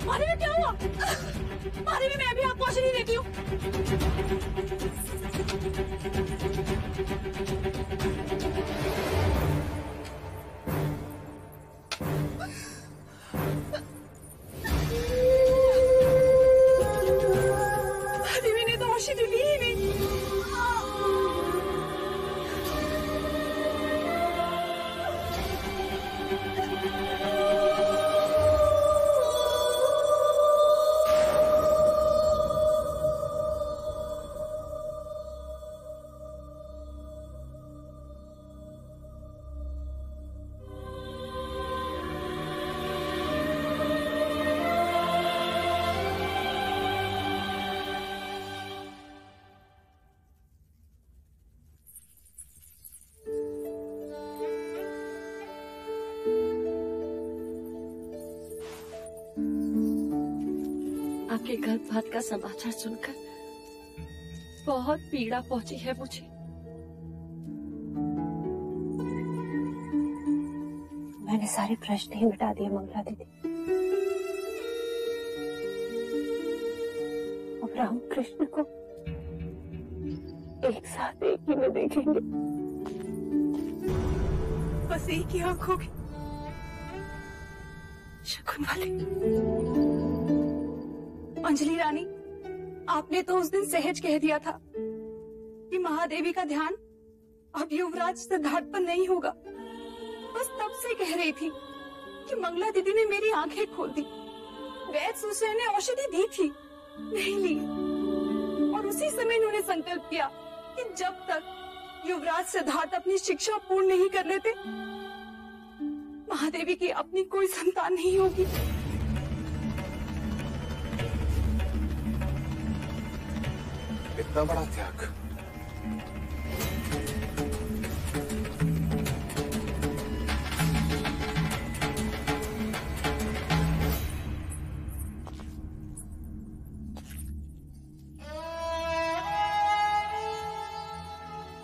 महादेवी क्या हुआ? महादेवी मैं अभी आपको औषधि देती हूँ। महादेवी ने तो औषधि ली ही नहीं। आपके गर्भपात का समाचार सुनकर बहुत पीड़ा पहुंची है मुझे। मैंने सारे प्रश्न ही मिटा दिए मंगला दीदी। अब राम कृष्ण को एक साथ एक ही में देखेंगे, बस एक ही आंखों की शकुन वाली। अंजलि रानी, आपने तो उस दिन सहज कह दिया था कि महादेवी का ध्यान अब युवराज सिद्धार्थ पर नहीं होगा। बस तब से कह रही थी कि मंगला दीदी ने मेरी आंखें खोल दी। वैद्य सुश्री ने औषधि दी थी, नहीं ली, और उसी समय उन्होंने संकल्प किया कि जब तक युवराज सिद्धार्थ अपनी शिक्षा पूर्ण नहीं कर लेते, महादेवी की अपनी कोई संतान नहीं होगी। इतना बड़ा त्याग।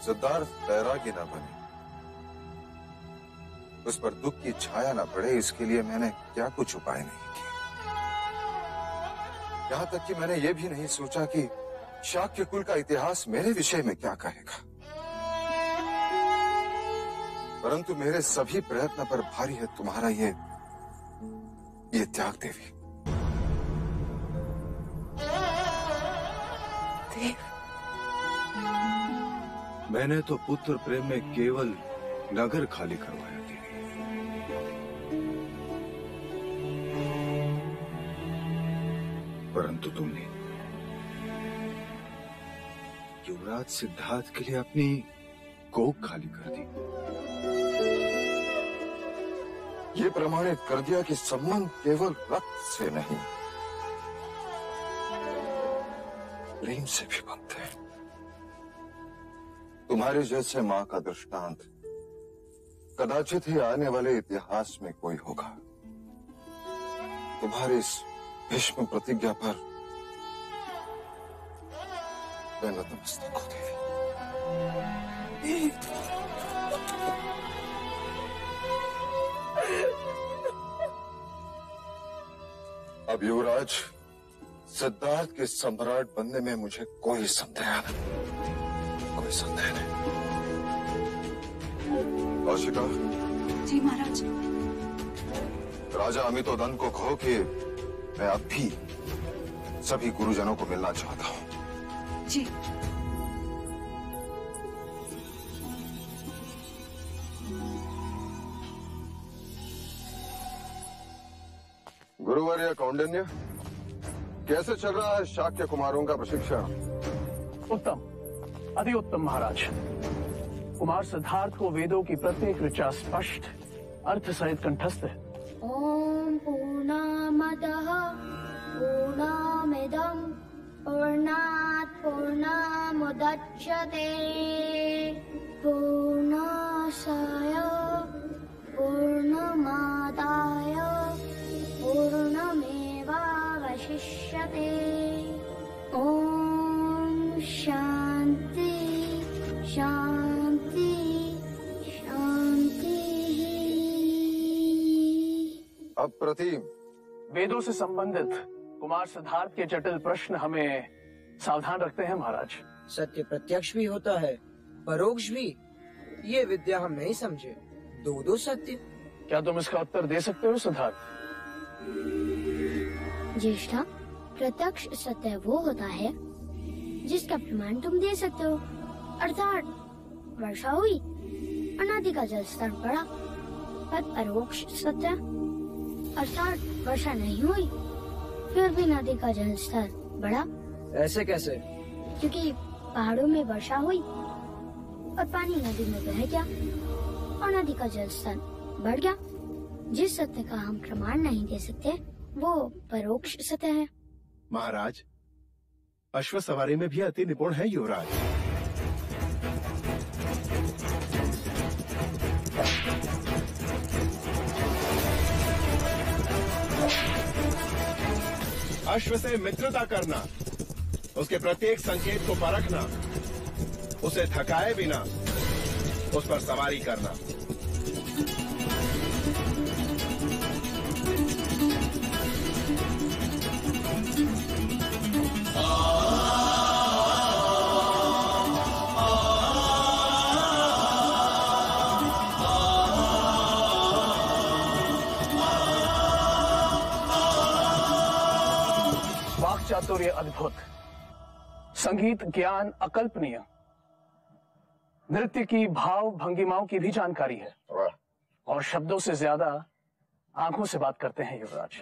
सिद्धार्थ बैरागी ना बने, उस पर दुख की छाया ना पड़े, इसके लिए मैंने क्या कुछ उपाय नहीं किए। यहां तक कि मैंने यह भी नहीं सोचा कि शाक्य कुल का इतिहास मेरे विषय में क्या कहेगा। परंतु मेरे सभी प्रयत्न पर भारी है तुम्हारा ये त्याग देवी। देव, मैंने तो पुत्र प्रेम में केवल नगर खाली करवाया देवी। परंतु तुमने युवराज सिद्धार्थ के लिए अपनी कोख खाली कर दी। ये प्रमाणित कर दिया कि संबंध केवल रक्त से नहीं, प्रेम से भी बनते हैं। तुम्हारे जैसे मां का दृष्टांत कदाचित ही आने वाले इतिहास में कोई होगा। तुम्हारी इस भीष्म प्रतिज्ञा पर मैं नतमस्तक हो देवी। अब युवराज सिद्धार्थ के सम्राट बनने में मुझे कोई संदेह नहीं, कोई संदेह नहीं। कौशिका। जी महाराज। राजा अमितोदन को कहो कि मैं अब भी सभी गुरुजनों को मिलना चाहता हूं। जी। गुरुवर्य कौंडिन्य, कैसे चल रहा है शाक्य कुमारों का प्रशिक्षण? उत्तम, अति उत्तम महाराज। कुमार सिद्धार्थ को वेदों की प्रत्येक ऋचा स्पष्ट अर्थ सहित कंठस्थ है। ओम पूर्णमदः पूर्णमिदं पूर्णात् पूर्णमुदच्यते पूर्णस्य पूर्णमादाय अप्रतिम। वेदों से संबंधित कुमार सिद्धार्थ के जटिल प्रश्न हमें सावधान रखते हैं महाराज। सत्य प्रत्यक्ष भी होता है, परोक्ष भी। ये विद्या हम नहीं समझे। दो सत्य। क्या तुम इसका उत्तर दे सकते हो सिद्धार्थ? ज्येष्ठा, प्रत्यक्ष सत्य वो होता है जिसका प्रमाण तुम दे सकते हो। अर्थात वर्षा हुई और नदी का जल स्तर बढ़ा। पर परोक्ष सत्य अर्थात वर्षा नहीं हुई फिर भी नदी का जल स्तर बढ़ा। ऐसे कैसे? क्योंकि पहाड़ों में वर्षा हुई और पानी नदी में बह गया और नदी का जल स्तर बढ़ गया। जिस सत्य का हम प्रमाण नहीं दे सकते वो परोक्ष सत्य है। महाराज, अश्व सवारी में भी अति निपुण है युवराज। अश्व से मित्रता करना, उसके प्रत्येक संकेत को परखना, उसे थकाए बिना उस पर सवारी करना। चातुर्य अद्भुत, संगीत ज्ञान अकल्पनीय, नृत्य की भाव भंगिमाओं की भी जानकारी है और शब्दों से ज्यादा आंखों से बात करते हैं युवराज।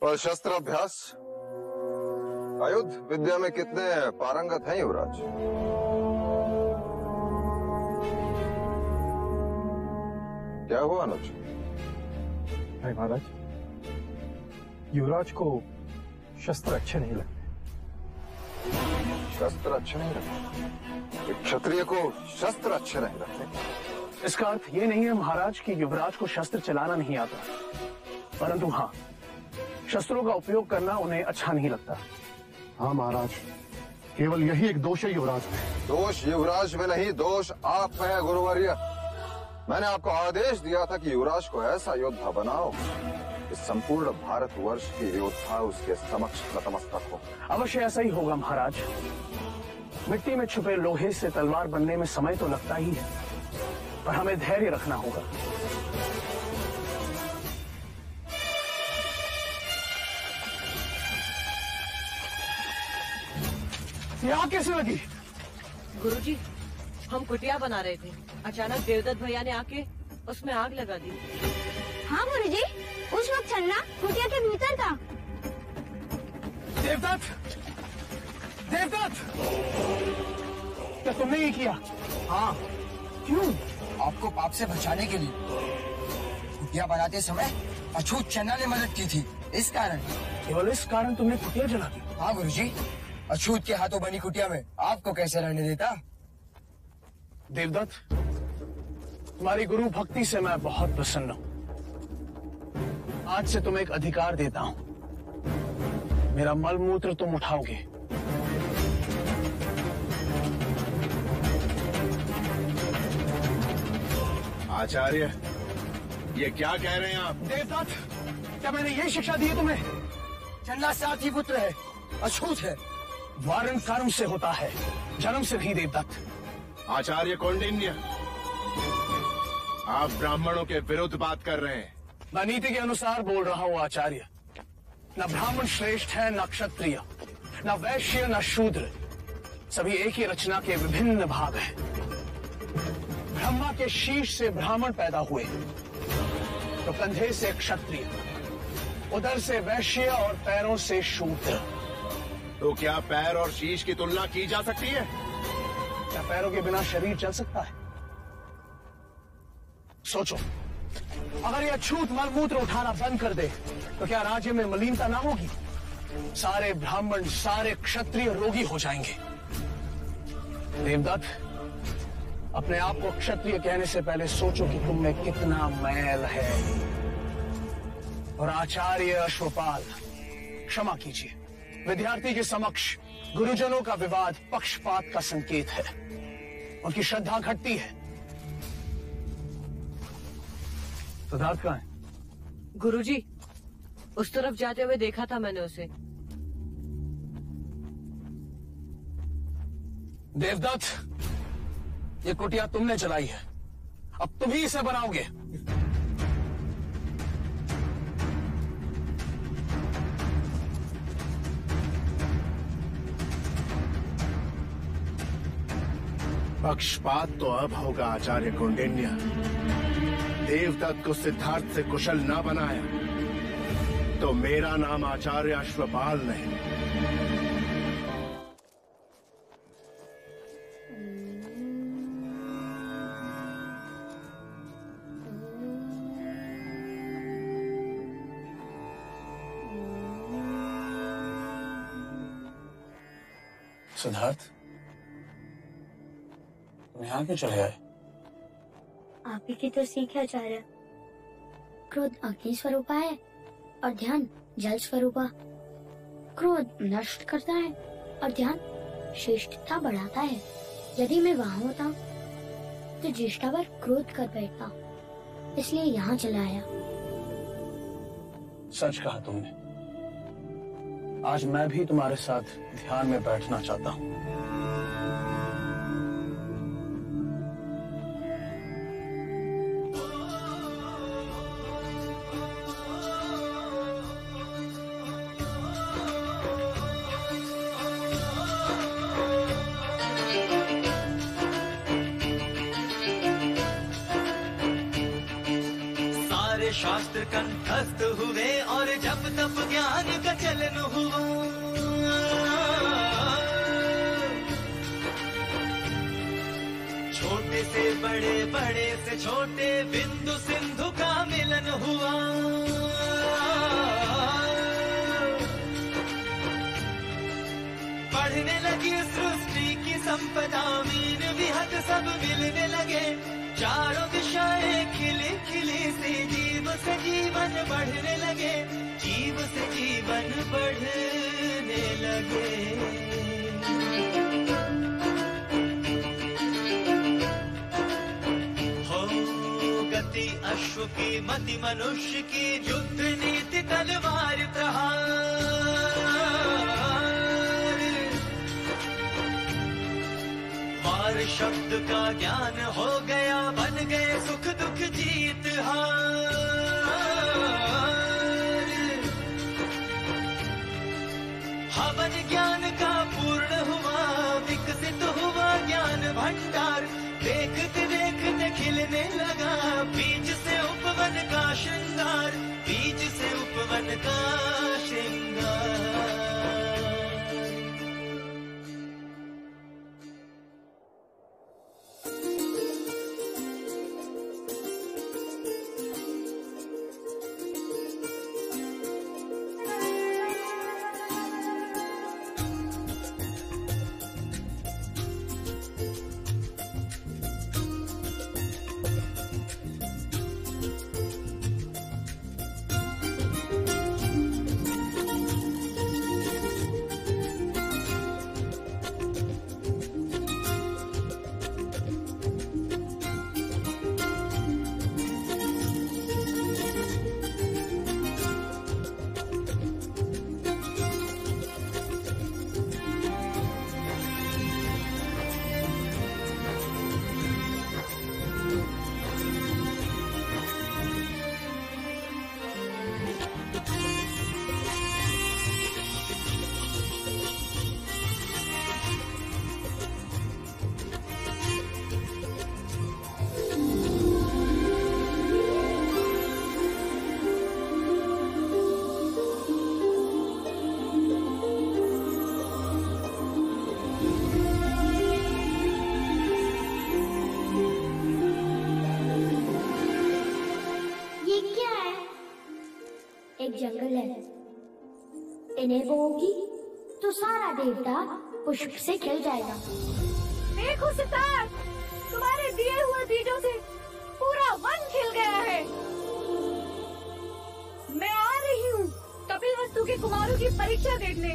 और शस्त्र अभ्यास, आयुध विद्या में कितने पारंगत हैं युवराज? क्या हुआ अनुज? महाराज, युवराज को शस्त्र अच्छे नहीं लगते। शस्त्र अच्छे नहीं लगते? एक क्षत्रिय को शस्त्र अच्छे नहीं लगते? इसका अर्थ ये नहीं है महाराज कि युवराज को शस्त्र चलाना नहीं आता, परंतु हाँ, शस्त्रों का उपयोग करना उन्हें अच्छा नहीं लगता। हाँ महाराज, केवल यही एक दोष है युवराज में। दोष युवराज में नहीं, दोष आप में है गुरुवर्य। मैंने आपको आदेश दिया था कि युवराज को ऐसा योद्धा बनाओ कि संपूर्ण भारतवर्ष की योद्धा उसके समक्ष नतमस्तक हो। अवश्य ऐसा ही होगा महाराज। मिट्टी में छुपे लोहे से तलवार बनने में समय तो लगता ही है, पर हमें धैर्य रखना होगा। ये आग कैसे लगी? गुरुजी, हम कुटिया बना रहे थे, अचानक देवदत्त भैया ने आके उसमें आग लगा दी। हाँ गुरुजी, उस वक्त चलना कुटिया के भीतर था। देवदत्त, देवदत्त, क्या तुमने ये किया? हाँ। क्यों? आपको पाप से बचाने के लिए। कुटिया बनाते समय अछूत चन्ना ने मदद की थी, इस कारण। केवल इस कारण तुमने कुटिया जला दी? हाँ गुरुजी, अछूत के हाथों बनी कुटिया में आपको कैसे रहने देता? देवदत्त, तुम्हारी गुरु भक्ति से मैं बहुत प्रसन्न हूँ। आज से तुम्हें एक अधिकार देता हूँ, मेरा मल मूत्र तुम उठाओगे। आचार्य, ये क्या कह रहे हैं आप? देवदत्त, क्या मैंने ये शिक्षा दी है तुम्हें? चन्ना साथी पुत्र है, अछूत है। वारण कर्म से होता है, जन्म से नहीं देवदत्त। आचार्य कौंडिन्य, आप ब्राह्मणों के विरुद्ध बात कर रहे हैं। मैं नीति के अनुसार बोल रहा हूँ आचार्य। न ब्राह्मण श्रेष्ठ है, न क्षत्रिय, न वैश्य, न शूद्र, सभी एक ही रचना के विभिन्न भाग हैं। ब्रह्मा के शीश से ब्राह्मण पैदा हुए, तो कंधे से क्षत्रिय, उदर से वैश्य और पैरों से शूद्र। तो क्या पैर और शीश की तुलना की जा सकती है? क्या पैरों के बिना शरीर चल सकता है? सोचो, अगर ये अछूत मलमूत्र उठाना बंद कर दे तो क्या राज्य में मलिनता ना होगी? सारे ब्राह्मण, सारे क्षत्रिय रोगी हो जाएंगे। देवदत्त, अपने आप को क्षत्रिय कहने से पहले सोचो कि तुम में कितना मैल है। और आचार्य अश्वपाल, क्षमा कीजिए, विद्यार्थी के समक्ष गुरुजनों का विवाद पक्षपात का संकेत है। उनकी श्रद्धा घटती है। सिद्धार्थ कहाँ है? गुरुजी, उस तरफ जाते हुए देखा था मैंने उसे। देवदत्त, ये कुटिया तुमने चलाई है, अब तुम ही इसे बनाओगे। पक्षपात तो अब होगा आचार्य कौंडिन्य। देवदत्त को सिद्धार्थ से कुशल न बनाया तो मेरा नाम आचार्य अश्वपाल नहीं। सिद्धार्थ, तुम यहाँ क्यों चले आए? आप ही की तो सीख है आचार्य। क्रोध अग्नि स्वरूपा है और ध्यान जल स्वरूपा। क्रोध नष्ट करता है और ध्यान श्रेष्ठता बढ़ाता है। यदि मैं वहाँ होता तो ज्येष्ठा पर क्रोध कर बैठता, इसलिए यहाँ चला आया। सच कहा तुमने। आज मैं भी तुम्हारे साथ ध्यान में बैठना चाहता हूँ। शास्त्र कंठस्थ हुए और जब तप ज्ञान का चलन हुआ। छोटे से बड़े, बड़े से छोटे, बिंदु सिंधु का मिलन हुआ। बढ़ने लगी सृष्टि की संपदा, मीन विहत सब मिलने लगे। चारों दिशाएं खिली खिली सी, जीव से जीवन बढ़ने लगे, जीव से जीवन बढ़ने लगे। हो गति अश्व की, मति मनुष्य की, युद्ध नीति तलवार प्रहार। वार शब्द का ज्ञान हो गया, बन गए सुख दुख जीत हार। हवन ज्ञान का पूर्ण हुआ, विकसित हुआ ज्ञान भंडार। देखते देखते खिलने लगा, बीज से उपवन का श्रृंगार, बीज से उपवन का श्रृंगार। जंगल है, इन्हें बोओगी तो सारा देवता पुष्प से खिल जाएगा। देखो सिद्धार्थ, तुम्हारे दिए हुए बीजों से पूरा वन खिल गया है। मैं आ रही हूँ कपिलवस्तु के कुमारों की परीक्षा देखने।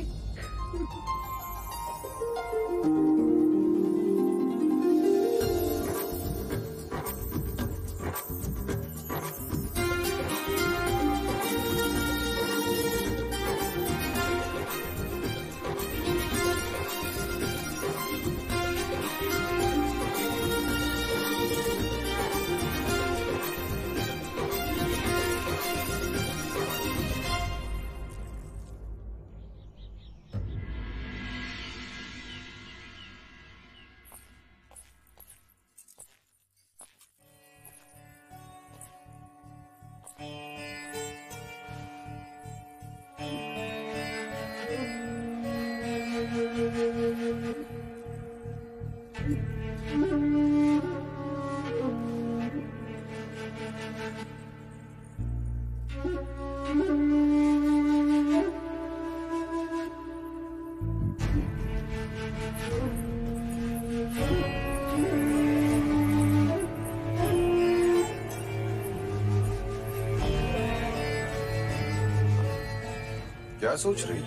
क्या सोच रही?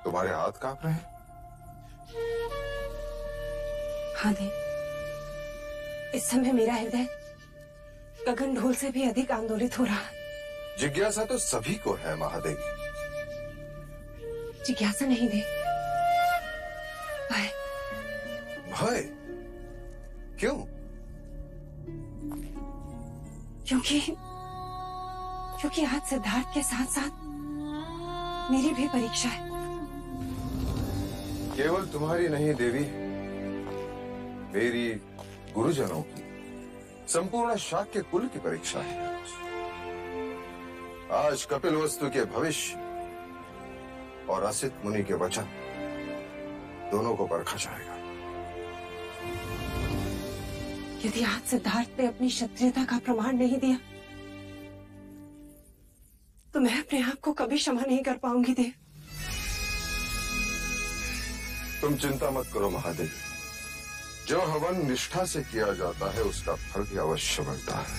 तुम्हारे हाथ कांप रहे हैं? हाँ देव, इस समय मेरा हृदय गगन ढोल से भी अधिक आंदोलित हो रहा है। जिज्ञासा तो सभी को है महादेवी। जिज्ञासा नहीं देव, भय। भय? क्यों? क्योंकि आज सिद्धार्थ के साथ साथ मेरी भी परीक्षा है। केवल तुम्हारी नहीं देवी, मेरी, गुरुजनों की, संपूर्ण शाक्य कुल की परीक्षा है। आज कपिल वस्तु के भविष्य और असित मुनि के वचन दोनों को परखा जाएगा। यदि आज सिद्धार्थ ने अपनी क्षत्रियता का प्रमाण नहीं दिया तो मैं अपने आप को कभी क्षमा नहीं कर पाऊंगी देव। तुम चिंता मत करो महादेवी, जो हवन निष्ठा से किया जाता है उसका फल भी अवश्य मिलता है।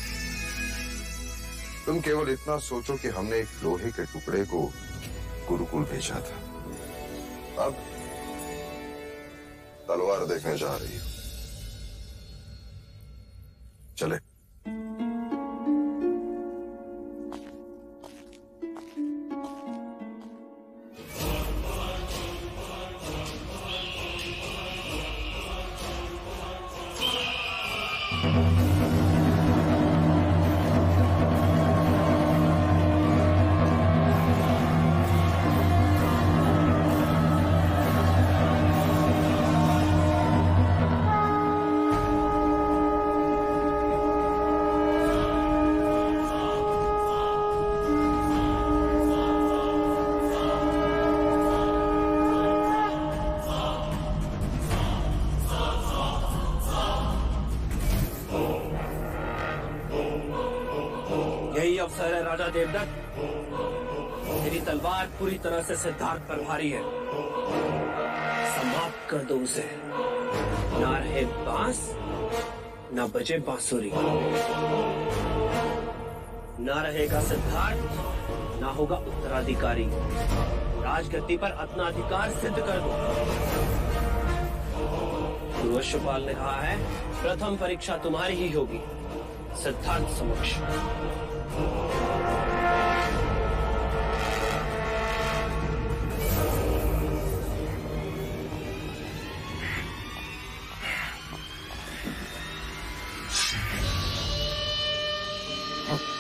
तुम केवल इतना सोचो कि हमने एक लोहे के टुकड़े को गुरुकुल भेजा था, अब तलवार देखने जा रही हो। चले। अवसर है राजा देवदत्त, तेरी तलवार पूरी तरह से सिद्धार्थ पर भारी है, समाप्त कर दो उसे। ना रहे बांस, ना बजे बांसुरी। ना रहेगा सिद्धार्थ, ना होगा उत्तराधिकारी। राजगद्दी पर अपना अधिकार सिद्ध कर दो। गुरु अश्वपाल ने कहा है, प्रथम परीक्षा तुम्हारी ही होगी सिद्धार्थ समक्ष।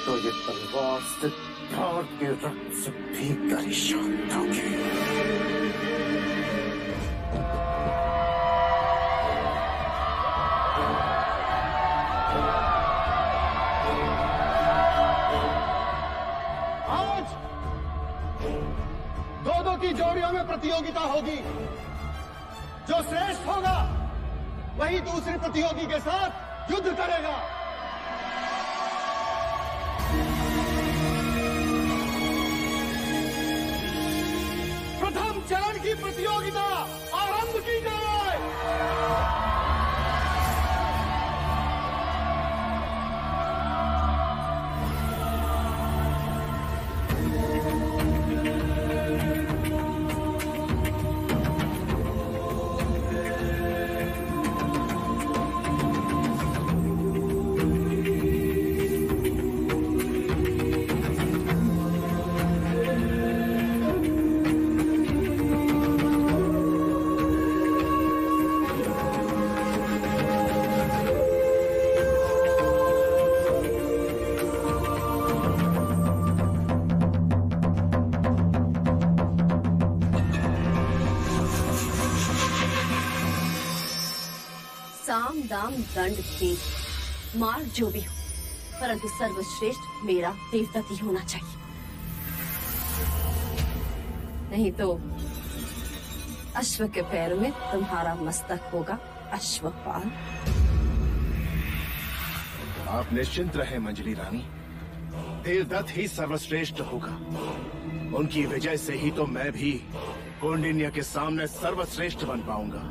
तो ये तलवार सिद्धार्थ के रक्त से भीग कर ही शांत होगी। आज दो की जोड़ियों में प्रतियोगिता होगी। जो श्रेष्ठ होगा वही दूसरे प्रतियोगी के साथ युद्ध करेगा। प्रथम चरण की प्रतियोगिता आरंभ की जाए। साम दाम दंड भेद मार जो भी हो, परंतु सर्वश्रेष्ठ मेरा देवदत्त ही होना चाहिए। नहीं तो अश्व के पैर में तुम्हारा मस्तक होगा अश्वपाल। आप निश्चिंत रहे मंजरी रानी, देवदत्त ही सर्वश्रेष्ठ होगा। उनकी विजय से ही तो मैं भी कौंडिन्य के सामने सर्वश्रेष्ठ बन पाऊंगा।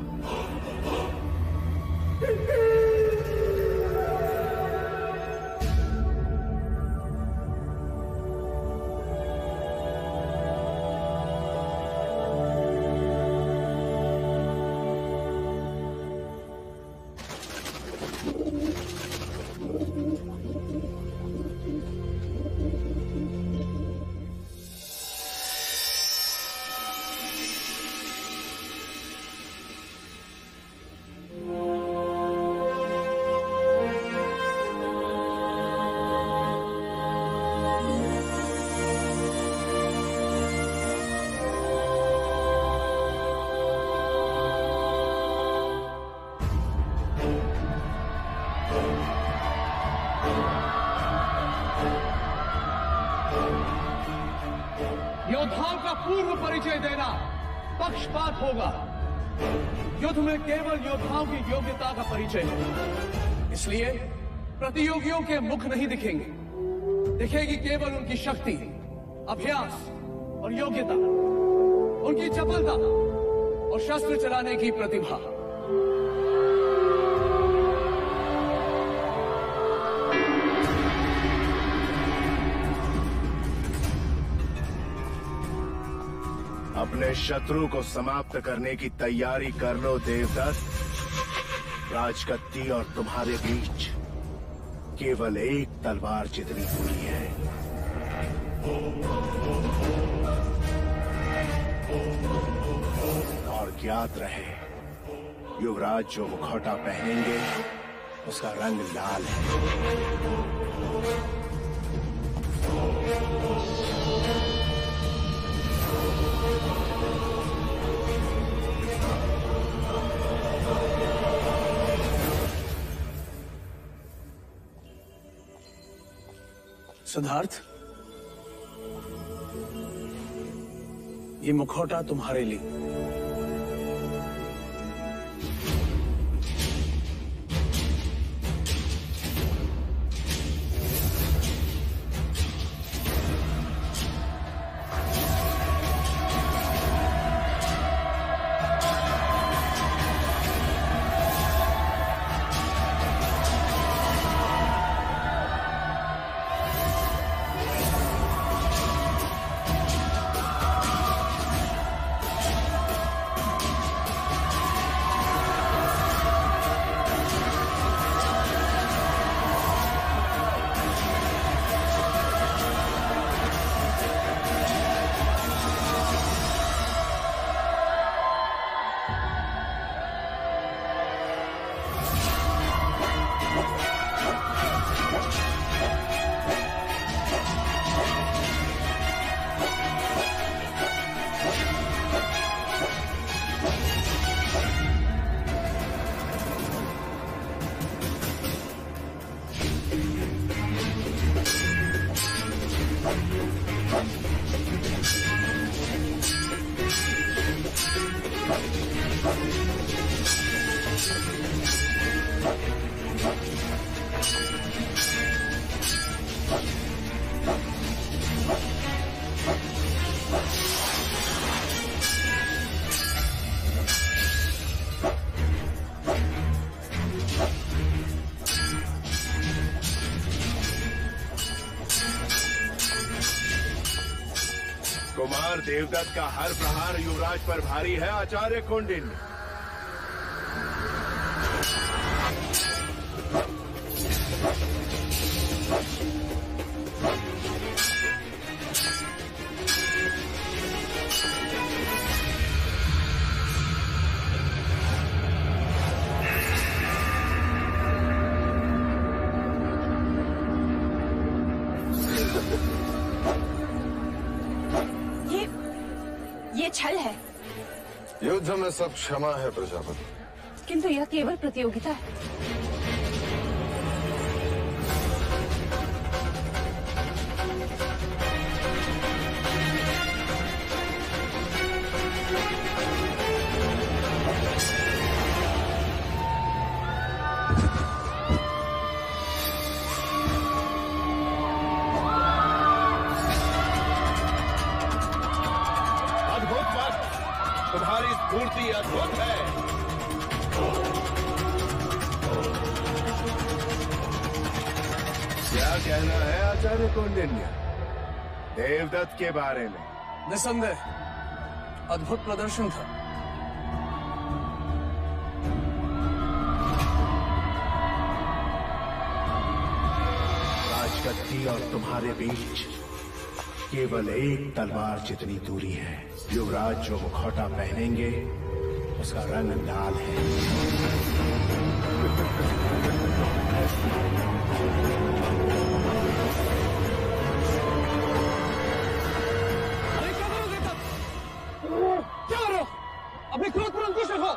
पूर्व परिचय देना पक्षपात होगा। युद्ध में केवल योद्धाओं की योग्यता का परिचय है, इसलिए प्रतियोगियों के मुख नहीं दिखेंगे, दिखेगी केवल उनकी शक्ति, अभ्यास और योग्यता, उनकी चपलता और शस्त्र चलाने की प्रतिभा। अपने शत्रु को समाप्त करने की तैयारी कर लो देवदत्त। राजगद्दी और तुम्हारे बीच केवल एक तलवार जितनी दूरी है। और ज्ञात रहे, युवराज जो मुखौटा पहनेंगे उसका रंग लाल है। सिद्धार्थ, ये मुखौटा तुम्हारे लिए। कुमार देवदत्त का हर प्रहार युवराज पर भारी है आचार्य कौंडिन्य। ये छल है। युद्ध में सब क्षमा है प्रजापति, किंतु यह केवल प्रतियोगिता है। तुम्हारी स्फूर्ति अद्भुत है। क्या कहना है आचार्य कौंडिन्य देवदत्त के बारे में? निसंदेह अद्भुत प्रदर्शन था। राजगद्दी और तुम्हारे बीच केवल एक तलवार जितनी दूरी है। युवराज जो मुखौटा पहनेंगे उसका रंग लाल है। अरे क्या करोगे तब? क्या करो? अपने क्रोध पर अंकुश रखो।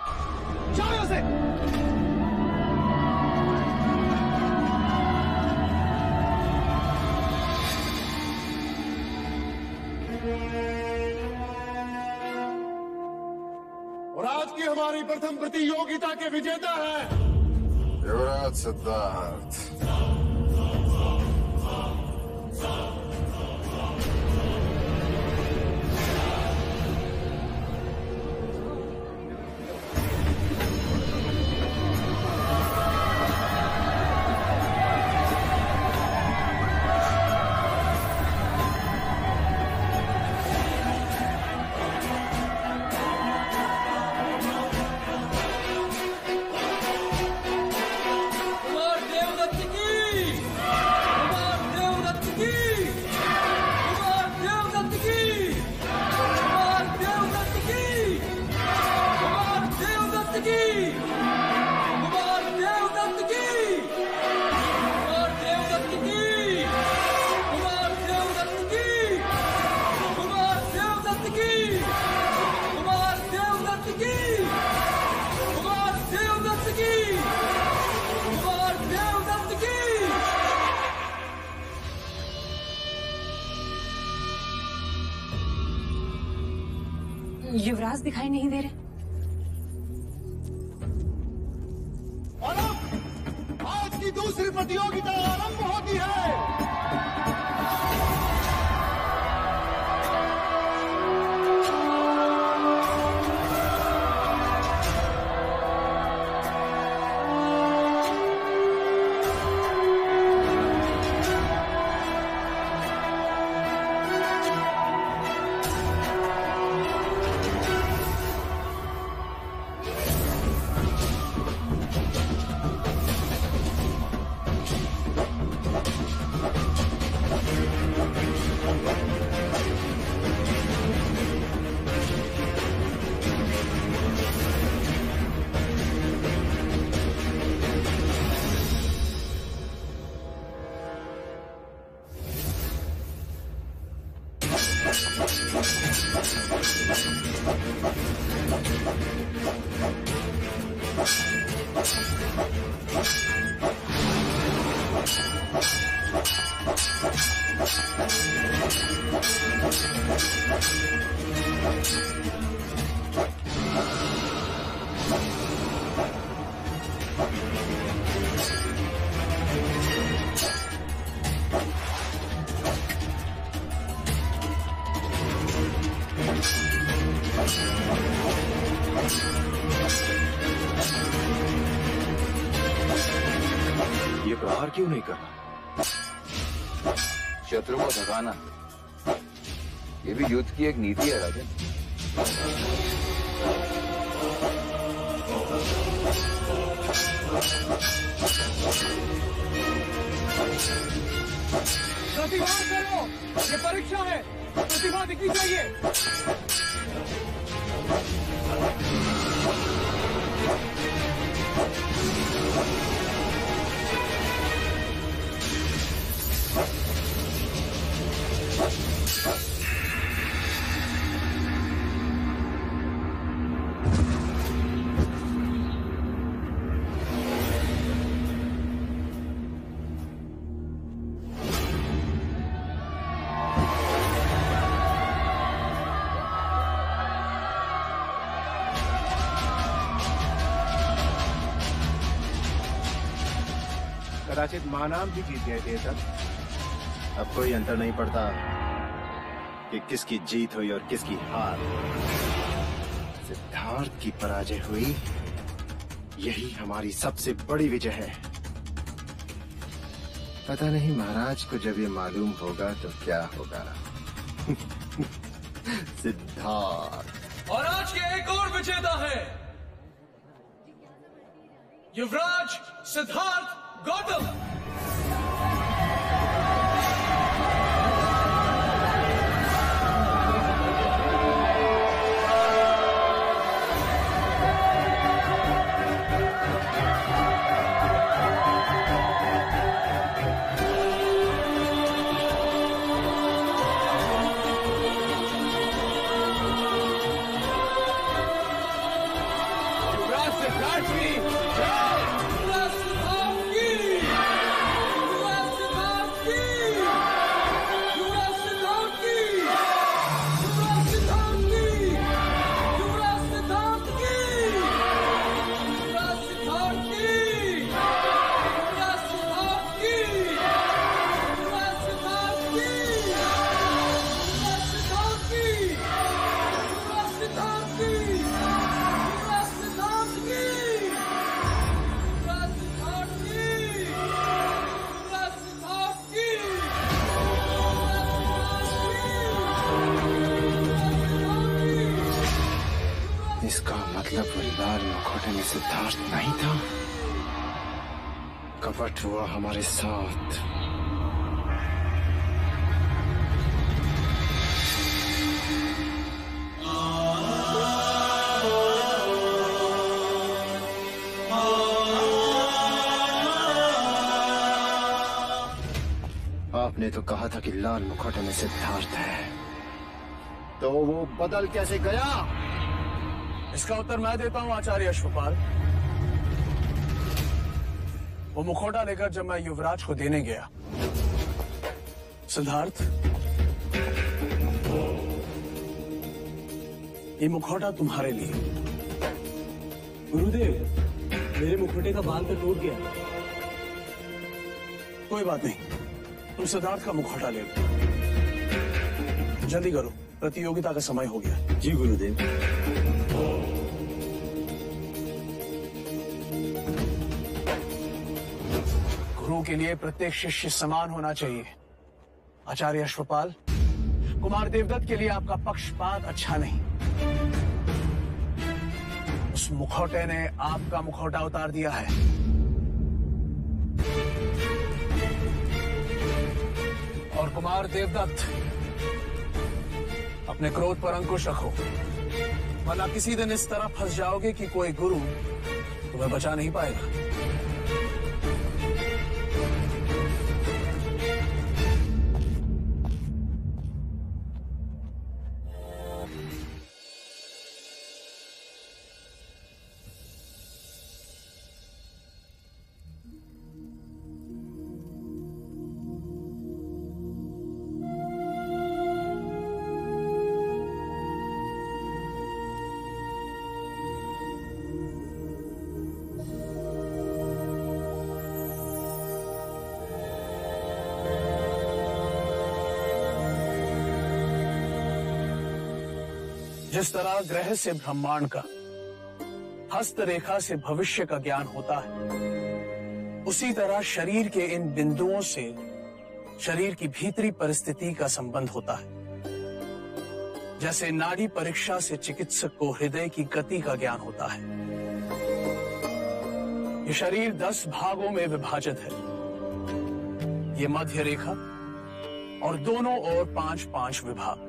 जाओ यहाँ से। हमारी प्रथम प्रतियोगिता के विजेता है युवराज सिद्धार्थ। युवराज दिखाई नहीं दे रहे। और अब आज की दूसरी प्रतियोगिता आरंभ होती है। ये प्रहार क्यों नहीं कर रहा? शत्रु को भगाना ये भी युद्ध की एक नीति है राजन। प्रतिभा करो, ये परीक्षा है, प्रतिभा दिखनी चाहिए। कदाचित महानाम भी जीत गए थे तब। अब कोई अंतर नहीं पड़ता कि किसकी जीत हुई और किसकी हार। सिद्धार्थ की पराजय हुई, यही हमारी सबसे बड़ी विजय है। पता नहीं महाराज को जब ये मालूम होगा तो क्या होगा। सिद्धार्थ। और आज के एक और विजेता है युवराज सिद्धार्थ गौतम। युवराज सिद्धार्थ की जय। युवराज सिद्धार्थ की सिद्धार्थ नहीं था, कपट हुआ हमारे साथ। आपने तो कहा था कि लाल मुखौटे में सिद्धार्थ है, तो वो बदल कैसे गया? इसका उत्तर मैं देता हूं आचार्य अश्वपाल। वो मुखौटा लेकर जब मैं युवराज को देने गया, सिद्धार्थ, ये मुखौटा तुम्हारे लिए। गुरुदेव, मेरे मुखौटे का बाल तो टूट गया। कोई बात नहीं, तुम सिद्धार्थ का मुखौटा ले लो। जल्दी करो, प्रतियोगिता का समय हो गया। जी गुरुदेव। गुरु के लिए प्रत्येक शिष्य समान होना चाहिए। आचार्य अश्वपाल, कुमार देवदत्त के लिए आपका पक्षपात अच्छा नहीं। उस मुखौटे ने आपका मुखौटा उतार दिया है। और कुमार देवदत्त, अपने क्रोध पर अंकुश रखो, वरना किसी दिन इस तरह फंस जाओगे कि कोई गुरु तुम्हें बचा नहीं पाएगा। जिस तरह ग्रह से ब्रह्मांड का, हस्तरेखा से भविष्य का ज्ञान होता है, उसी तरह शरीर के इन बिंदुओं से शरीर की भीतरी परिस्थिति का संबंध होता है। जैसे नाड़ी परीक्षा से चिकित्सक को हृदय की गति का ज्ञान होता है। ये शरीर 10 भागों में विभाजित है। ये मध्य रेखा और दोनों ओर 5-5 विभाग।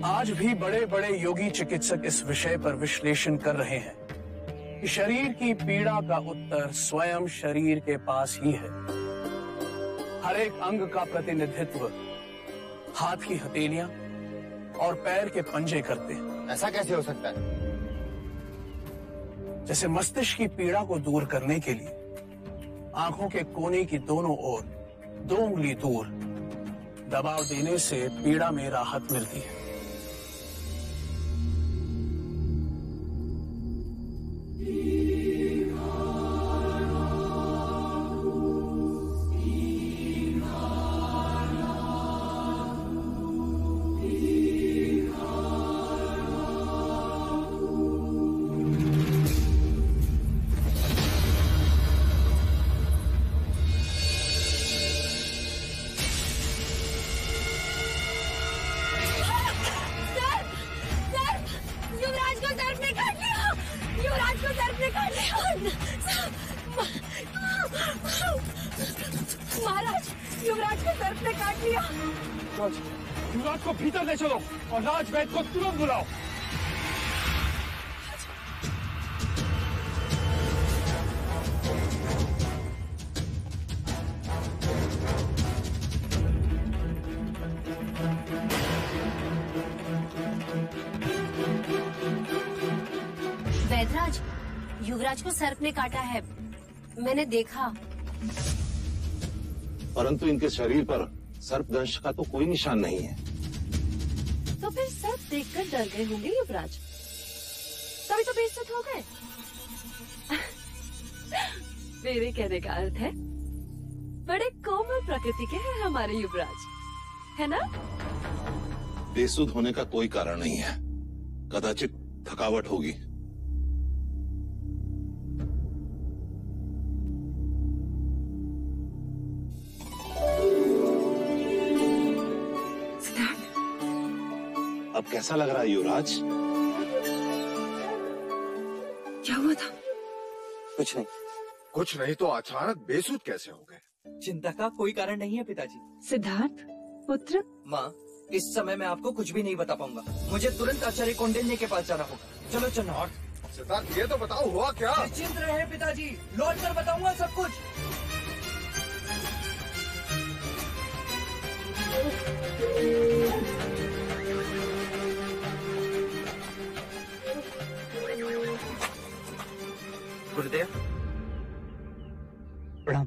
आज भी बड़े बड़े योगी चिकित्सक इस विषय पर विश्लेषण कर रहे हैं कि शरीर की पीड़ा का उत्तर स्वयं शरीर के पास ही है। हर एक अंग का प्रतिनिधित्व हाथ की हथेलियां और पैर के पंजे करते हैं। ऐसा कैसे हो सकता है? जैसे मस्तिष्क की पीड़ा को दूर करने के लिए आंखों के कोने की दोनों ओर 2 उंगली दूर दबाव देने से पीड़ा में राहत मिलती है। महाराज, युवराज को सर्प ने काट लिया। युवराज को भीतर ले चलो और राजवैद्य को तुरंत बुलाओ। वैद्यराज, युवराज को सर्प ने काटा है, मैंने देखा। परंतु इनके शरीर पर सर्पदंश का तो कोई निशान नहीं है। तो फिर सर्प देखकर डर गए होंगे युवराज, तभी तो बेइज्जत हो गए। मेरे कहने का अर्थ है बड़े कोमल प्रकृति के हैं हमारे युवराज, है ना? बेसुध होने का कोई कारण नहीं है, कदाचित थकावट होगी। अब कैसा लग रहा है युवराज? कुछ नहीं। कुछ नहीं तो अचानक बेसुध कैसे हो गए? चिंता का कोई कारण नहीं है पिताजी। सिद्धार्थ पुत्र। माँ, इस समय मैं आपको कुछ भी नहीं बता पाऊंगा। मुझे तुरंत आचार्य कौंडिन्य के पास जाना होगा। चलो चलो। सिद्धार्थ ये तो बताओ हुआ क्या? निश्चिंत रहे पिताजी, लौट कर बताऊंगा सब कुछ। गुरुदेव प्रणाम।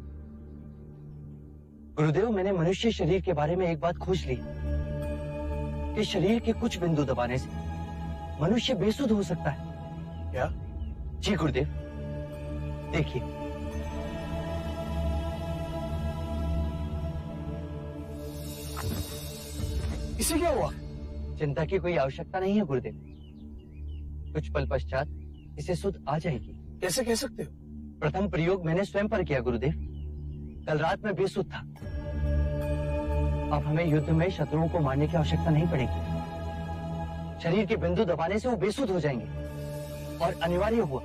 गुरुदेव, मैंने मनुष्य शरीर के बारे में एक बात खोज ली कि शरीर के कुछ बिंदु दबाने से मनुष्य बेसुध हो सकता है। क्या? जी गुरुदेव, देखिए। इसे क्या हुआ? चिंता की कोई आवश्यकता नहीं है गुरुदेव, कुछ पल पश्चात इसे सुध आ जाएगी। कैसे कह सकते हो? प्रथम प्रयोग मैंने स्वयं पर किया गुरुदेव। कल रात में बेसुध था। अब हमें युद्ध में शत्रुओं को मारने की आवश्यकता नहीं पड़ेगी। शरीर के बिंदु दबाने से वो बेसुध हो जाएंगे और अनिवार्य हुआ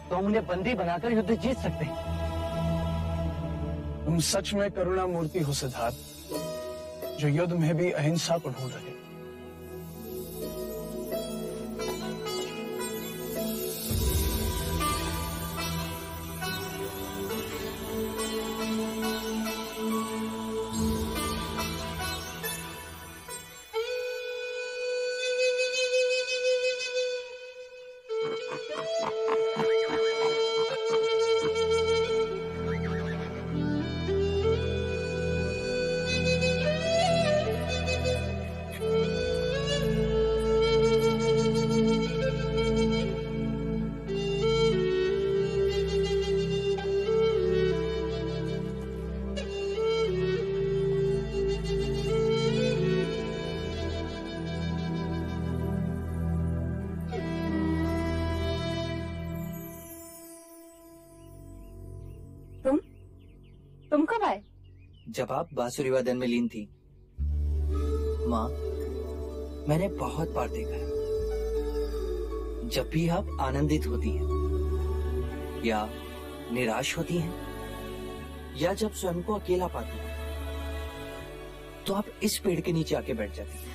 तो हम उन्हें बंदी बनाकर युद्ध जीत सकते हैं। तुम सच में करुणा मूर्ति हो सिद्धार्थ, जो युद्ध में भी अहिंसा को ढूंढ रहे। तुम कब आए? जब आप बांसुरी वादन में लीन थी। माँ, मैंने बहुत बार देखा है, जब भी आप आनंदित होती हैं या निराश होती हैं या जब स्वयं को अकेला पाती हैं, तो आप इस पेड़ के नीचे आके बैठ जाती हैं।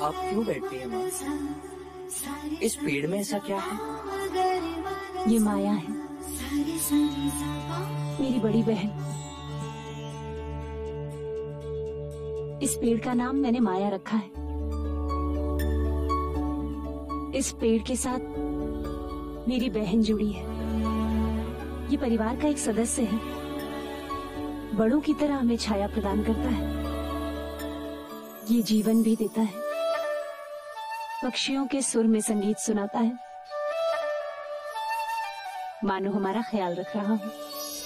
आप क्यों बैठती हैं माँ? इस पेड़ में ऐसा क्या है? ये माया है, मेरी बड़ी बहन। इस पेड़ का नाम मैंने माया रखा है। इस पेड़ के साथ मेरी बहन जुड़ी है। ये परिवार का एक सदस्य है, बड़ों की तरह हमें छाया प्रदान करता है। ये जीवन भी देता है, पक्षियों के सुर में संगीत सुनाता है, मानो हमारा ख्याल रख रहा हो।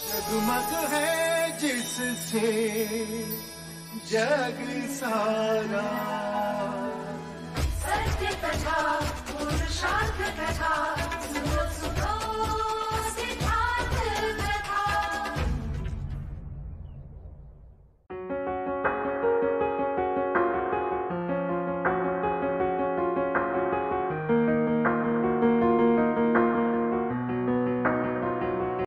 जगमग है जिससे जग सारा, सत्य कथा पुरुषार्थ कथा।